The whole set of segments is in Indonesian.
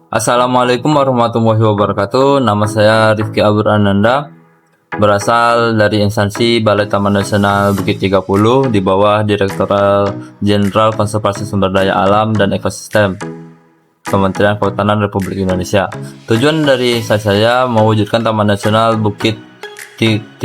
Assalamualaikum warahmatullahi wabarakatuh. Nama saya Rifki Abdur Ananda, berasal dari instansi Balai Taman Nasional Bukit 30 di bawah Direktorat Jenderal Konservasi Sumber Daya Alam dan Ekosistem, Kementerian Kehutanan Republik Indonesia. Tujuan dari saya mewujudkan Taman Nasional Bukit 30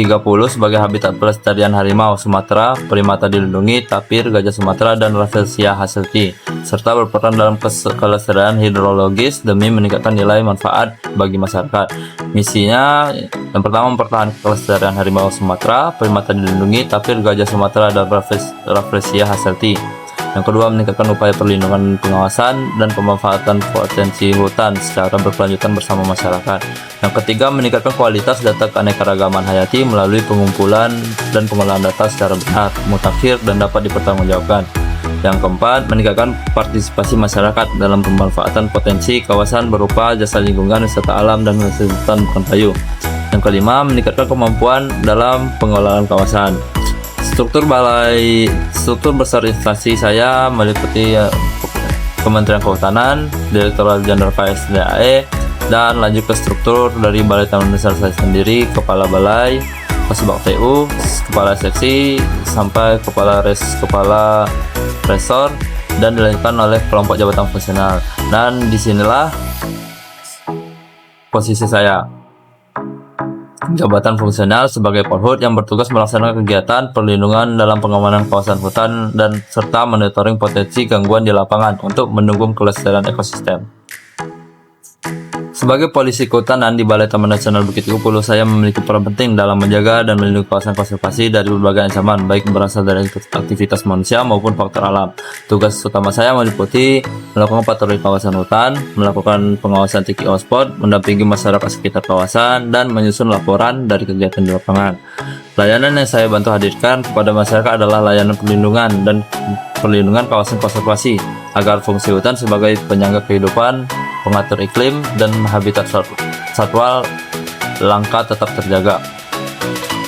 sebagai habitat pelestarian harimau Sumatera, primata dilindungi, tapir, gajah Sumatera, dan Rafflesia hasselti, serta berperan dalam kelestarian hidrologis demi meningkatkan nilai manfaat bagi masyarakat. Misinya yang pertama mempertahankan kelestarian harimau Sumatera, primata dilindungi, tapir, gajah Sumatera, dan Rafflesia hasselti. Yang kedua, meningkatkan upaya perlindungan, pengawasan, dan pemanfaatan potensi hutan secara berkelanjutan bersama masyarakat. Yang ketiga, meningkatkan kualitas data keanekaragaman hayati melalui pengumpulan dan pengolahan data secara benar, mutakhir, dan dapat dipertanggungjawabkan. Yang keempat, meningkatkan partisipasi masyarakat dalam pemanfaatan potensi kawasan berupa jasa lingkungan, wisata alam, dan hutan bukan kayu. Yang kelima, meningkatkan kemampuan dalam pengelolaan kawasan. Struktur besar instansi saya meliputi Kementerian Kehutanan, Direktorat Jenderal KSDAE, dan lanjut ke struktur dari Balai Taman Nasional saya sendiri, Kepala Balai, Kasubag TU, Kepala Seksi, sampai Kepala Resor, dan dilanjutkan oleh kelompok jabatan fungsional. Dan disinilah posisi saya. Jabatan fungsional sebagai Polhut yang bertugas melaksanakan kegiatan perlindungan dalam pengamanan kawasan hutan dan serta monitoring potensi gangguan di lapangan untuk mendukung kelestarian ekosistem. Sebagai polisi kehutanan di Balai Taman Nasional Bukit 30, saya memiliki peran penting dalam menjaga dan melindungi kawasan konservasi dari berbagai ancaman, baik berasal dari aktivitas manusia maupun faktor alam. Tugas utama saya meliputi melakukan patroli kawasan hutan, melakukan pengawasan tiki hotspot, mendampingi masyarakat sekitar kawasan, dan menyusun laporan dari kegiatan di lapangan. Layanan yang saya bantu hadirkan kepada masyarakat adalah layanan perlindungan kawasan konservasi agar fungsi hutan sebagai penyangga kehidupan, pengatur iklim, dan habitat satwa langka tetap terjaga.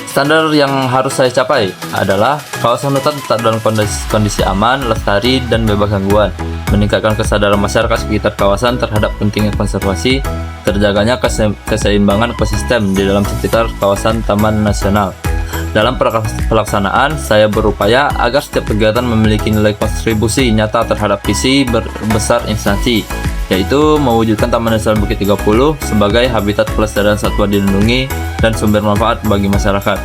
Standar yang harus saya capai adalah kawasan hutan tetap dalam kondisi aman, lestari, dan bebas gangguan, meningkatkan kesadaran masyarakat sekitar kawasan terhadap pentingnya konservasi, terjaganya keseimbangan ekosistem di dalam sekitar kawasan Taman Nasional. Dalam pelaksanaan, saya berupaya agar setiap kegiatan memiliki nilai kontribusi nyata terhadap visi besar instansi, yaitu mewujudkan Taman Nasional Bukit 30 sebagai habitat pelestarian satwa dilindungi dan sumber manfaat bagi masyarakat.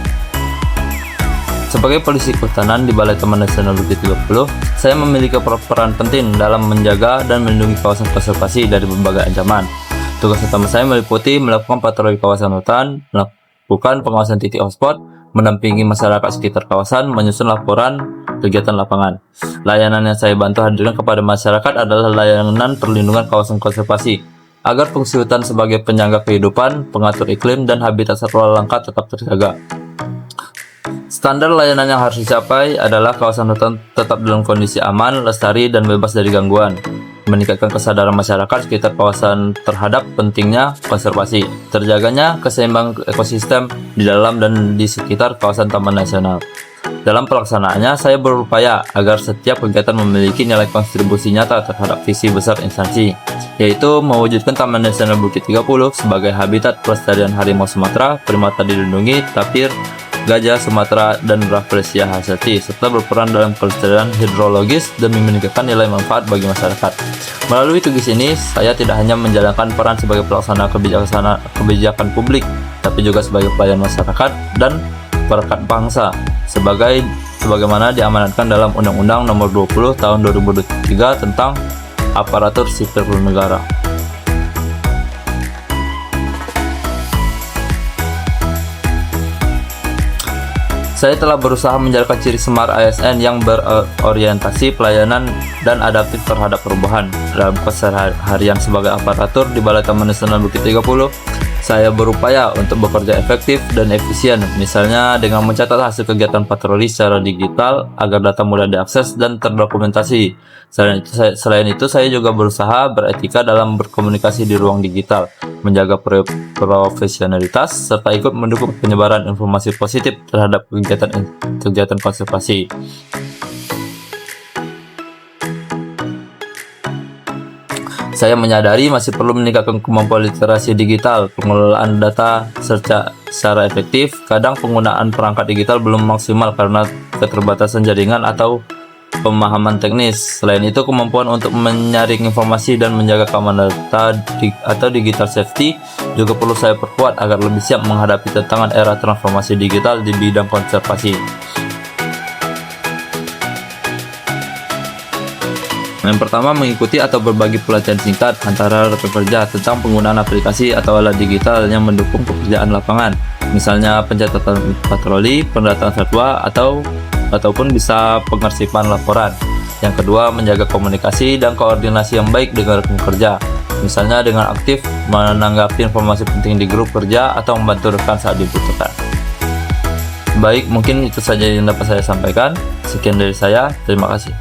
Sebagai polisi kehutanan di Balai Taman Nasional Bukit 30, saya memiliki peran penting dalam menjaga dan melindungi kawasan konservasi dari berbagai ancaman. Tugas utama saya meliputi melakukan patroli kawasan hutan, melakukan pengawasan titik hotspot, mendampingi masyarakat sekitar kawasan, menyusun laporan kegiatan lapangan. Layanan yang saya bantu hadirkan kepada masyarakat adalah layanan perlindungan kawasan konservasi agar fungsi hutan sebagai penyangga kehidupan, pengatur iklim, dan habitat satwa langka tetap terjaga. Standar layanan yang harus dicapai adalah kawasan hutan tetap dalam kondisi aman, lestari, dan bebas dari gangguan, meningkatkan kesadaran masyarakat sekitar kawasan terhadap pentingnya konservasi, terjaganya keseimbangan ekosistem di dalam dan di sekitar kawasan Taman Nasional. Dalam pelaksanaannya, saya berupaya agar setiap kegiatan memiliki nilai kontribusi nyata terhadap visi besar instansi, yaitu mewujudkan Taman Nasional Bukit 30 sebagai habitat pelestarian harimau Sumatera, primata dilindungi, tapir, gajah Sumatera, dan Rafflesia hasselti, serta berperan dalam kelestarian hidrologis demi meningkatkan nilai manfaat bagi masyarakat. Melalui tugas ini, saya tidak hanya menjalankan peran sebagai pelaksana kebijakan publik, tapi juga sebagai pelayan masyarakat dan perekat bangsa, sebagaimana diamanatkan dalam Undang-Undang Nomor 20 Tahun 2023 tentang Aparatur Sipil Negara. Saya telah berusaha menjalankan ciri semar ASN yang berorientasi pelayanan dan adaptif terhadap perubahan. Dalam keseharian sebagai aparatur di Balai Taman Nasional Bukit 30, saya berupaya untuk bekerja efektif dan efisien, misalnya dengan mencatat hasil kegiatan patroli secara digital agar data mudah diakses dan terdokumentasi. Selain itu, saya juga berusaha beretika dalam berkomunikasi di ruang digital, menjaga profesionalitas, serta ikut mendukung penyebaran informasi positif terhadap kegiatan konservasi. Saya menyadari masih perlu meningkatkan kemampuan literasi digital, pengelolaan data secara efektif. Kadang penggunaan perangkat digital belum maksimal karena keterbatasan jaringan atau pemahaman teknis. Selain itu, kemampuan untuk menyaring informasi dan menjaga keamanan data atau digital safety juga perlu saya perkuat agar lebih siap menghadapi tantangan era transformasi digital di bidang konservasi. Yang pertama, mengikuti atau berbagi pelatihan singkat antara rekan kerja tentang penggunaan aplikasi atau alat digital yang mendukung pekerjaan lapangan, misalnya pencatatan patroli, pendataan satwa, ataupun bisa pengarsipan laporan. Yang kedua, menjaga komunikasi dan koordinasi yang baik dengan rekan kerja, misalnya dengan aktif menanggapi informasi penting di grup kerja atau membantu rekan saat dibutuhkan. Baik, mungkin itu saja yang dapat saya sampaikan. Sekian dari saya, terima kasih.